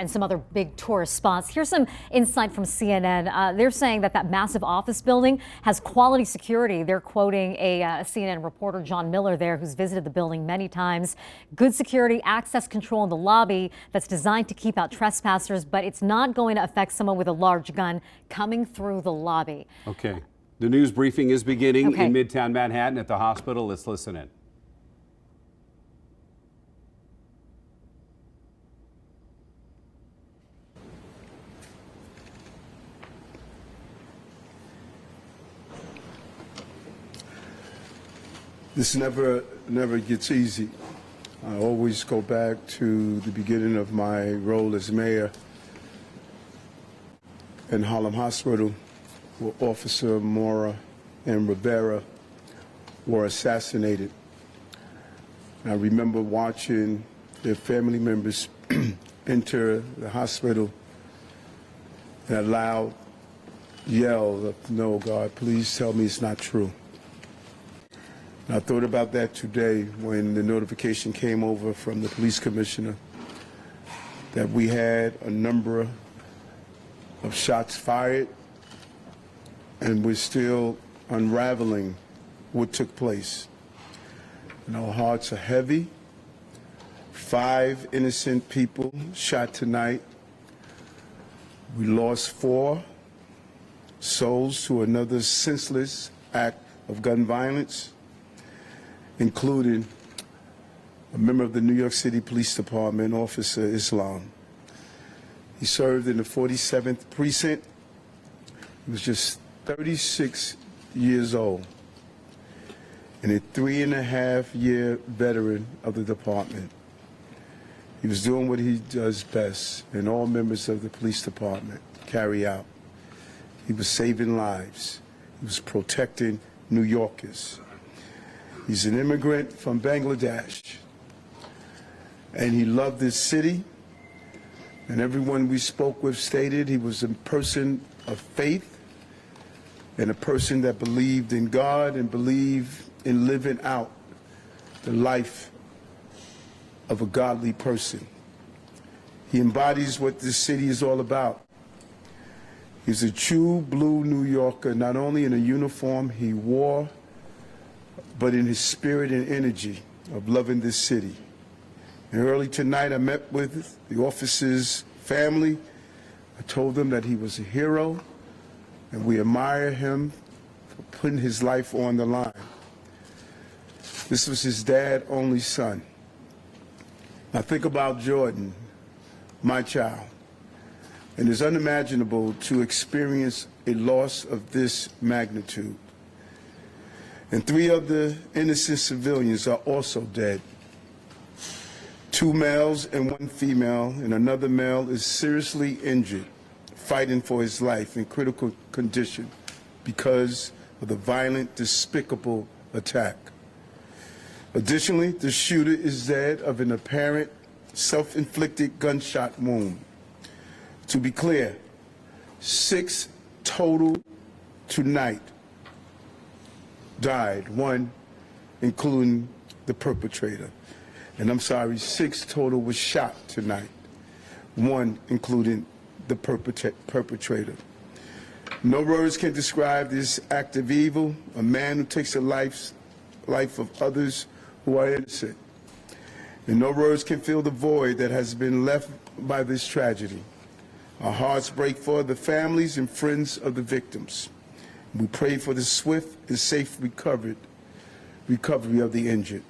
Speaker 1: some other big tourist spots. Here's some insight from CNN. They're saying that massive office building has quality security. They're quoting a CNN reporter, John Miller, there, who's visited the building many times. Good security, access control in the lobby that's designed to keep out trespassers, but it's not going to affect someone with a large gun coming through the lobby.
Speaker 9: Okay. The news briefing is beginning in Midtown Manhattan at the hospital. Let's listen in.
Speaker 14: This never gets easy. I always go back to the beginning of my role as mayor in Harlem Hospital, where Officer Mora and Rivera were assassinated. I remember watching their family members enter the hospital and a loud yell of, "No, God, please tell me it's not true." I thought about that today when the notification came over from the police commissioner that we had a number of shots fired and we're still unraveling what took place. And our hearts are heavy. 5 innocent people shot tonight. We lost 4 souls to another senseless act of gun violence, including a member of the New York City Police Department, Officer Islam. He served in the 47th Precinct. He was just 36 years old and a 3.5-year veteran of the department. He was doing what he does best, and all members of the police department carry out. He was saving lives. He was protecting New Yorkers. He's an immigrant from Bangladesh, and he loved this city, and everyone we spoke with stated he was a person of faith and a person that believed in God and believed in living out the life of a godly person. He embodies what this city is all about. He's a true blue New Yorker, not only in a uniform he wore, but in his spirit and energy of loving this city. And early tonight, I met with the officer's family. I told them that he was a hero, and we admire him for putting his life on the line. This was his dad's only son. Now think about Jordan, my child, and it's unimaginable to experience a loss of this magnitude. And 3 of the innocent civilians are also dead. 2 males and 1 female, and another male is seriously injured, fighting for his life in critical condition because of the violent, despicable attack. Additionally, the shooter is dead of an apparent self-inflicted gunshot wound. To be clear, 6 total tonight died, 1 including the perpetrator. And I'm sorry, 6 total was shot tonight, 1 including the perpetrator. No words can describe this act of evil, a man who takes the life of others who are innocent. And no words can fill the void that has been left by this tragedy. Our hearts break for the families and friends of the victims. We pray for the swift and safe recovery of the injured.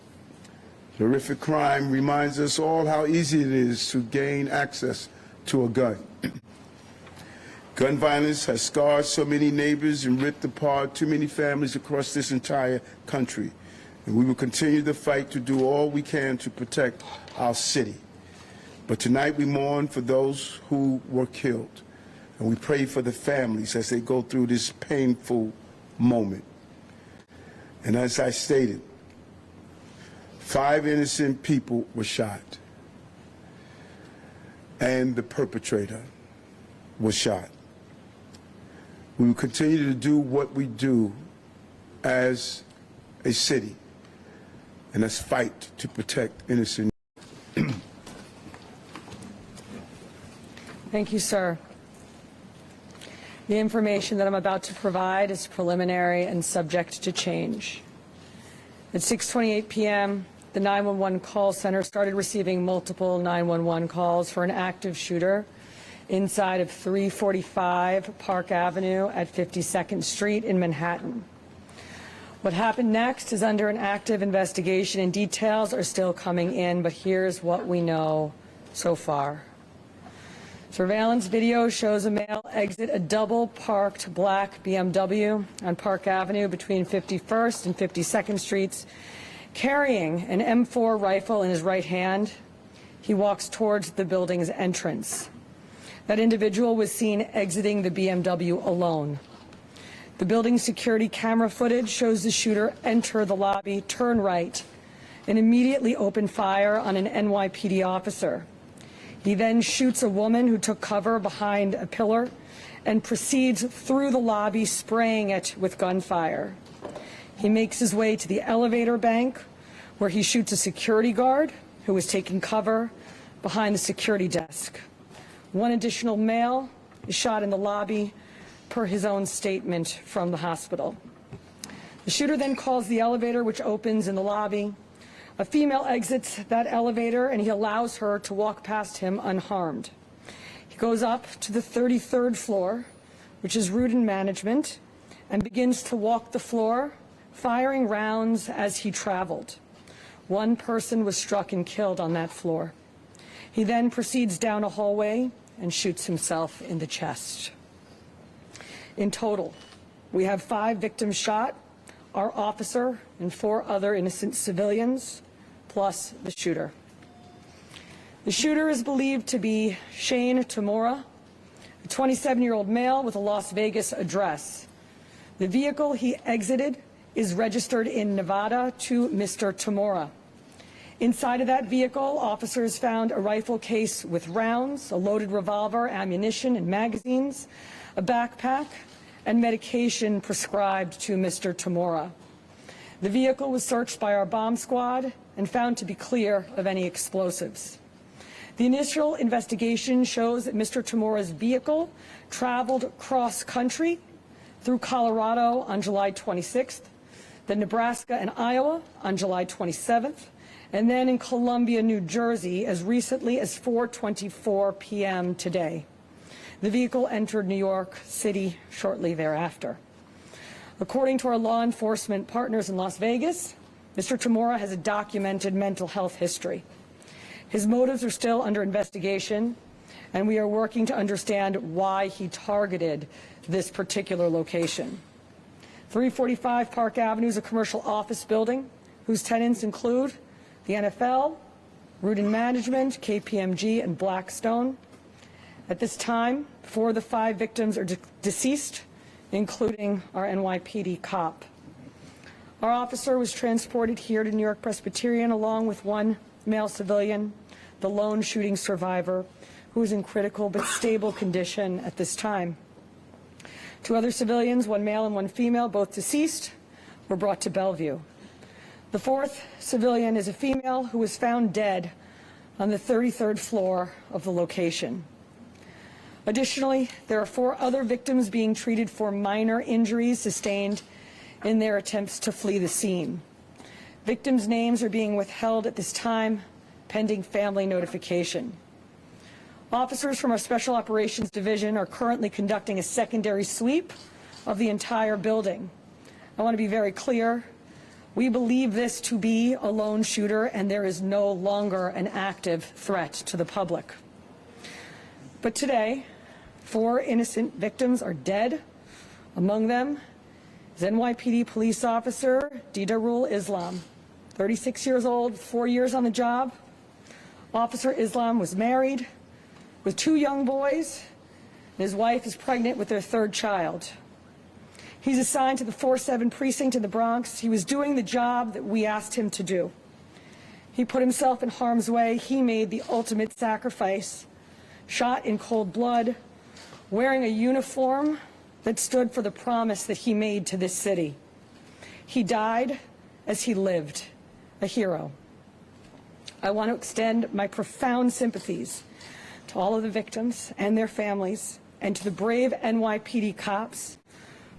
Speaker 14: The horrific crime reminds us all how easy it is to gain access to a gun. Gun violence has scarred so many neighbors and ripped apart too many families across this entire country. And we will continue the fight to do all we can to protect our city. But tonight we mourn for those who were killed. And we pray for the families as they go through this painful moment. And as I stated, 5 innocent people were shot. And the perpetrator was shot. We will continue to do what we do as a city, and that's fight to protect innocent.
Speaker 15: Thank you, sir. The information that I'm about to provide is preliminary and subject to change. At 6:28 p.m., the 911 call center started receiving multiple 911 calls for an active shooter inside of 345 Park Avenue at 52nd Street in Manhattan. What happened next is under an active investigation and details are still coming in, but here's what we know so far. Surveillance video shows a male exit a double-parked black BMW on Park Avenue between 51st and 52nd Streets, carrying an M4 rifle in his right hand. He walks towards the building's entrance. That individual was seen exiting the BMW alone. The building's security camera footage shows the shooter enter the lobby, turn right, and immediately open fire on an NYPD officer. He then shoots a woman who took cover behind a pillar and proceeds through the lobby, spraying it with gunfire. He makes his way to the elevator bank, where he shoots a security guard who was taking cover behind the security desk. One additional male is shot in the lobby, per his own statement from the hospital. The shooter then calls the elevator, which opens in the lobby. A female exits that elevator, and he allows her to walk past him unharmed. He goes up to the 33rd floor, which is route and management, and begins to walk the floor, firing rounds as he traveled. One person was struck and killed on that floor. He then proceeds down a hallway and shoots himself in the chest. In total, we have 5 victims shot, our officer and 4 other innocent civilians, plus the shooter. The shooter is believed to be Shane Tamora, a 27-year-old male with a Las Vegas address. The vehicle he exited is registered in Nevada to Mr. Tamora. Inside of that vehicle, officers found a rifle case with rounds, a loaded revolver, ammunition, and magazines, a backpack, and medication prescribed to Mr. Tamora. The vehicle was searched by our bomb squad and found to be clear of any explosives. The initial investigation shows that Mr. Tamora's vehicle traveled cross-country through Colorado on July 26th, then Nebraska and Iowa on July 27th, and then in Columbia, New Jersey as recently as 4:24 p.m. today. The vehicle entered New York City shortly thereafter. According to our law enforcement partners in Las Vegas, Mr. Tamora has a documented mental health history. His motives are still under investigation, and we are working to understand why he targeted this particular location. 345 Park Avenue is a commercial office building whose tenants include the NFL, Root and Management, KPMG, and Blackstone. At this time, 4 of the 5 victims are deceased, including our NYPD cop. Our officer was transported here to New York Presbyterian along with 1 male civilian, the lone shooting survivor, who is in critical but stable condition at this time. 2 other civilians, 1 male and 1 female, both deceased, were brought to Bellevue. The 4th civilian is a female who was found dead on the 33rd floor of the location. Additionally, there are 4 other victims being treated for minor injuries sustained in their attempts to flee the scene. Victims' names are being withheld at this time, pending family notification. Officers from our Special Operations Division are currently conducting a secondary sweep of the entire building. I want to be very clear. We believe this to be a lone shooter, and there is no longer an active threat to the public. But today, 4 innocent victims are dead. Among them is NYPD police officer Didarul Islam. 36 years old, 4 years on the job. Officer Islam was married with 2 young boys, and his wife is pregnant with their 3rd child. He's assigned to the 4-7 precinct in the Bronx. He was doing the job that we asked him to do. He put himself in harm's way. He made the ultimate sacrifice, shot in cold blood, wearing a uniform that stood for the promise that he made to this city. He died as he lived, a hero. I want to extend my profound sympathies to all of the victims and their families, and to the brave NYPD cops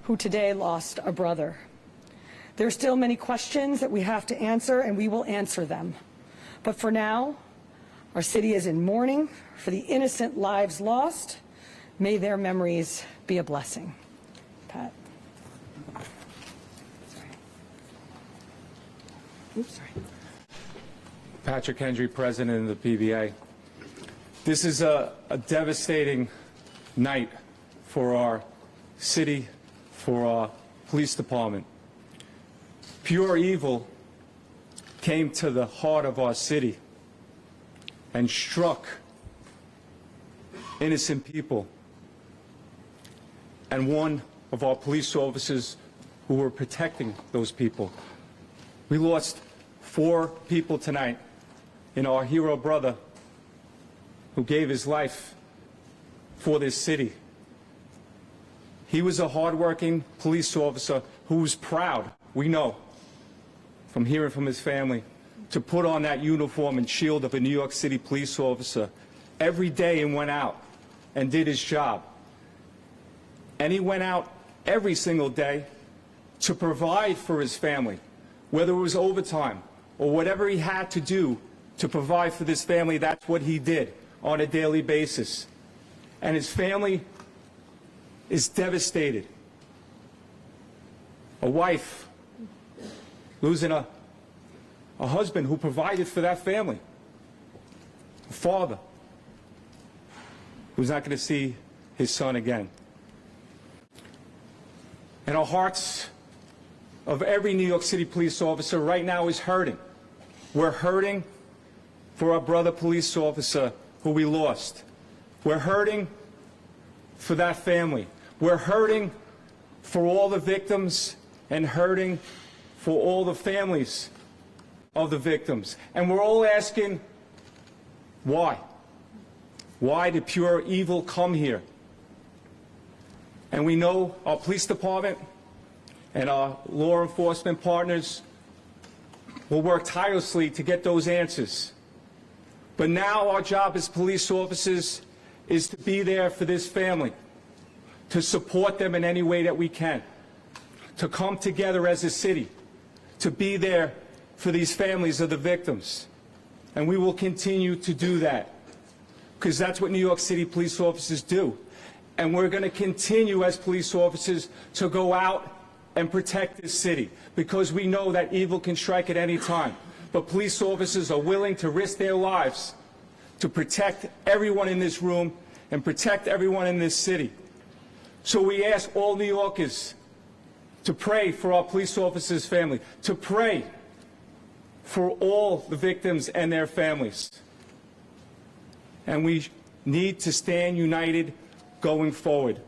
Speaker 15: who today lost a brother. There are still many questions that we have to answer, and we will answer them. But for now, our city is in mourning for the innocent lives lost. May their memories be a blessing. Pat. Oops, sorry.
Speaker 16: Patrick Hendry, President of the PBA. This is a devastating night for our city, for our police department. Pure evil came to the heart of our city and struck innocent people. And one of our police officers who were protecting those people. We lost 4 people tonight in our hero brother who gave his life for this city. He was a hardworking police officer who was proud, we know, from hearing from his family, to put on that uniform and shield of a New York City police officer every day and went out and did his job. And he went out every single day to provide for his family, whether it was overtime or whatever he had to do to provide for this family. That's what he did on a daily basis. And his family is devastated. A wife losing a husband who provided for that family. A father who's not going to see his son again. And our hearts of every New York City police officer right now is hurting. We're hurting for our brother police officer who we lost. We're hurting for that family. We're hurting for all the victims and hurting for all the families of the victims. And we're all asking, why? Why did pure evil come here? And we know our police department and our law enforcement partners will work tirelessly to get those answers. But now our job as police officers is to be there for this family, to support them in any way that we can, to come together as a city, to be there for these families of the victims. And we will continue to do that, because that's what New York City police officers do. And we're going to continue as police officers to go out and protect this city, because we know that evil can strike at any time. But police officers are willing to risk their lives to protect everyone in this room and protect everyone in this city. So we ask all New Yorkers to pray for our police officers' family, to pray for all the victims and their families. And we need to stand united going forward.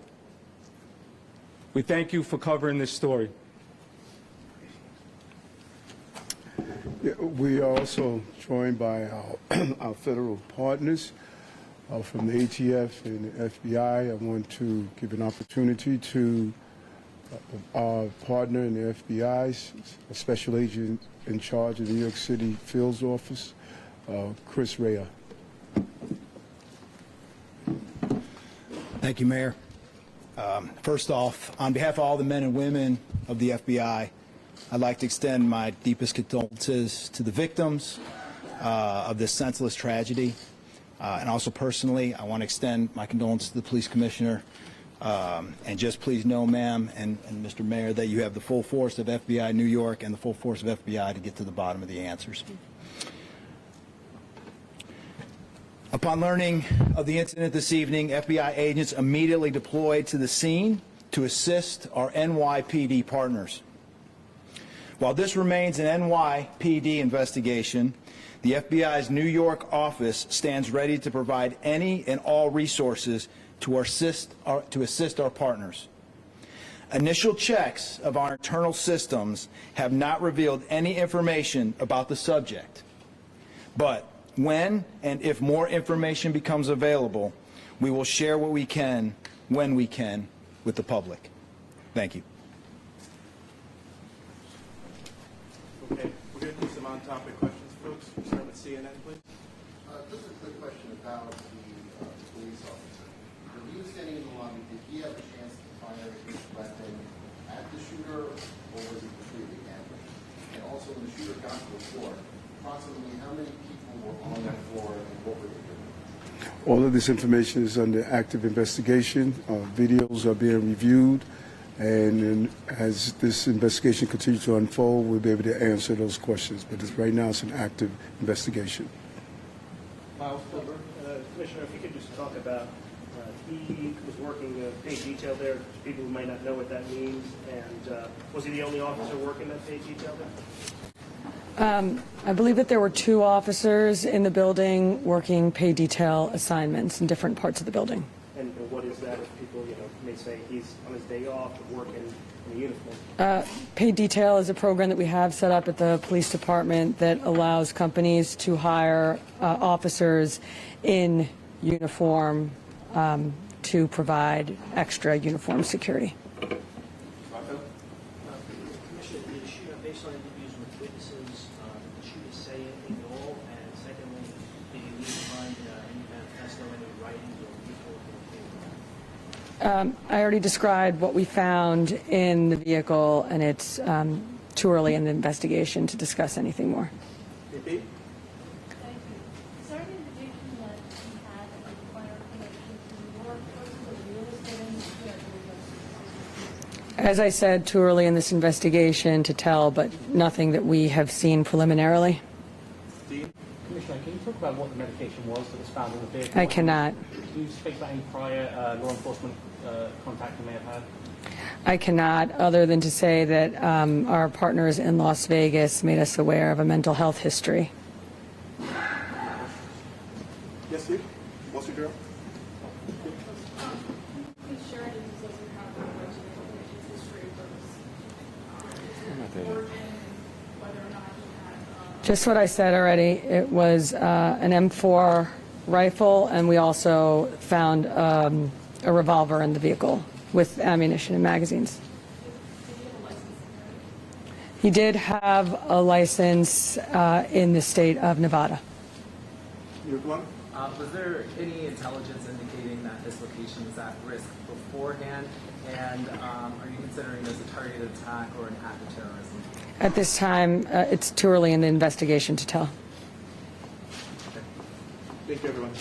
Speaker 16: We thank you for covering this story.
Speaker 14: Yeah, we are also joined by our federal partners from the ATF and the FBI. I want to give an opportunity to our partner in the FBI, a special agent in charge of the New York City Fields Office, Chris Rea.
Speaker 17: Thank you, Mayor. First off, on behalf of all the men and women of the FBI, I'd like to extend my deepest condolences to the victims of this senseless tragedy. And also personally, I want to extend my condolences to the police commissioner. And just please know, ma'am and Mr. Mayor, that you have the full force of FBI New York and the full force of FBI to get to the bottom of the answers. Upon learning of the incident this evening, FBI agents immediately deployed to the scene to assist our NYPD partners. While this remains an NYPD investigation, the FBI's New York office stands ready to provide any and all resources to assist our partners. Initial checks of our internal systems have not revealed any information about the subject. But when and if more information becomes available, we will share what we can, when we can, with the public. Thank you.
Speaker 18: Okay, we're going to do some on-topic questions, folks. We'll start with CNN, please.
Speaker 19: Just a quick question about the police officer. When he was standing in the lobby, did he have a chance to fire his weapon at the shooter, or was it completely ambushed? And also, when the shooter got to the floor, approximately how many people were on that floor and what were they doing?
Speaker 14: All of this information is under active investigation. Videos are being reviewed. And then as this investigation continues to unfold, we'll be able to answer those questions. But right now, it's an active investigation.
Speaker 18: Miles Silver. Commissioner, if you could just talk about, he was working paid detail there. People who might not know what that means. And was he the only officer working that paid detail there?
Speaker 15: I believe that there were 2 officers in the building working paid detail assignments in different parts of the building.
Speaker 18: And what is that if people, may say he's on his day off working in a uniform?
Speaker 15: Paid detail is a program that we have set up at the police department that allows companies to hire officers in uniform to provide extra uniform security.
Speaker 18: Based on interviews with witnesses, did the shooter say anything at all? And secondly, did you leave behind any manifesto, any writings or people?
Speaker 15: I already described what we found in the vehicle, and it's too early in the investigation to discuss anything more. As I said, too early in this investigation to tell, but nothing that we have seen preliminarily.
Speaker 18: Commissioner, can you talk about what the medication was that was found in the vehicle?
Speaker 15: I cannot.
Speaker 18: Can you speak about any prior law enforcement contact you may have had?
Speaker 15: I cannot, other than to say that our partners in Las Vegas made us aware of a mental health history.
Speaker 18: Yes, Steve? What's your girl?
Speaker 15: Just what I said already. It was an M4 rifle, and we also found a revolver in the vehicle with ammunition and magazines. He did have a license in the state of Nevada.
Speaker 20: Was there any intelligence indicating that this location was at risk beforehand? And are you considering this a targeted attack or an act of terrorism?
Speaker 15: At this time, it's too early in the investigation to tell.
Speaker 18: Thank you, everyone.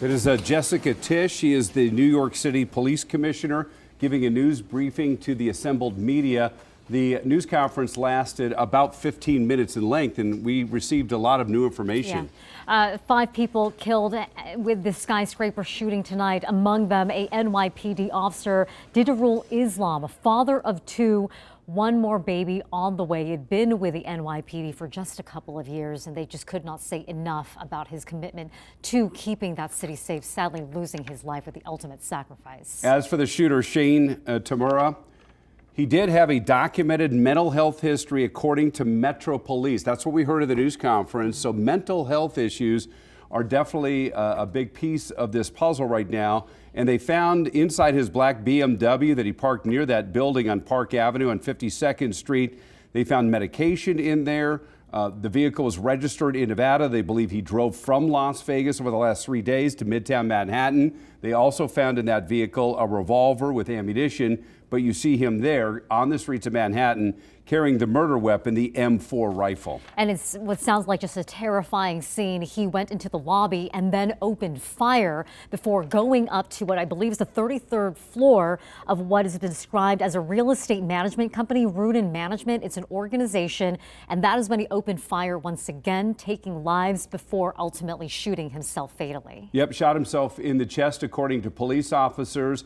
Speaker 9: It is Jessica Tisch. She is the New York City Police Commissioner, giving a news briefing to the assembled media. The news conference lasted about 15 minutes in length, and we received a lot of new information.
Speaker 1: Yeah. 5 people killed with the skyscraper shooting tonight. Among them, a NYPD officer, Didarul Islam, a father of 2, 1 more baby on the way. He'd been with the NYPD for just a couple of years, and they just could not say enough about his commitment to keeping that city safe, sadly losing his life with the ultimate sacrifice.
Speaker 9: As for the shooter, Shane Tamura, he did have a documented mental health history, according to Metro Police. That's what we heard at the news conference. So mental health issues are definitely a big piece of this puzzle right now. And they found inside his black BMW that he parked near that building on Park Avenue on 52nd Street, they found medication in there. The vehicle was registered in Nevada. They believe he drove from Las Vegas over the last 3 days to Midtown Manhattan. They also found in that vehicle a revolver with ammunition, but you see him there on the streets of Manhattan carrying the murder weapon, the M4 rifle.
Speaker 1: And it's what sounds like just a terrifying scene. He went into the lobby and then opened fire before going up to what I believe is the 33rd floor of what has been described as a real estate management company, Reno Management. It's an organization, and that is when he opened fire once again, taking lives before ultimately shooting himself fatally.
Speaker 9: Yep, shot himself in the chest, according to police officers.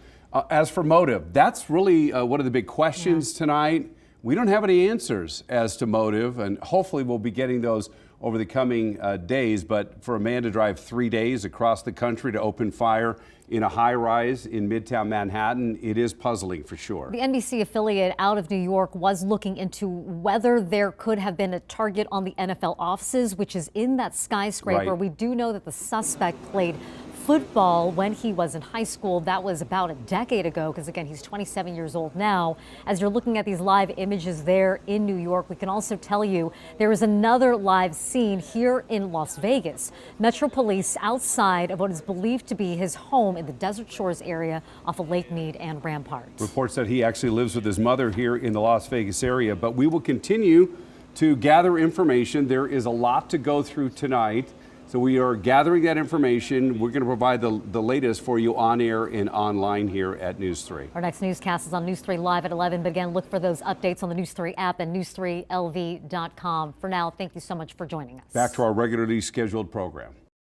Speaker 9: As for motive, that's really one of the big questions tonight. We don't have any answers as to motive, and hopefully we'll be getting those over the coming days. But for a man to drive 3 days across the country to open fire in a high-rise in Midtown Manhattan, it is puzzling for sure.
Speaker 1: The NBC affiliate out of New York was looking into whether there could have been a target on the NFL offices, which is in that skyscraper.
Speaker 9: Right.
Speaker 1: We do know that the suspect played football when he was in high school. That was about a decade ago, because again, he's 27 years old now. As you're looking at these live images there in New York, we can also tell you there is another live scene here in Las Vegas. Metro Police outside of what is believed to be his home in the Desert Shores area off of Lake Mead and Rampart.
Speaker 9: Reports that he actually lives with his mother here in the Las Vegas area, but we will continue to gather information. There is a lot to go through tonight. So we are gathering that information. We're going to provide the latest for you on air and online here at News 3.
Speaker 1: Our next newscast is on News 3 Live at 11. But again, look for those updates on the News 3 app and news3lv.com. For now, thank you so much for joining us.
Speaker 9: Back to our regularly scheduled program.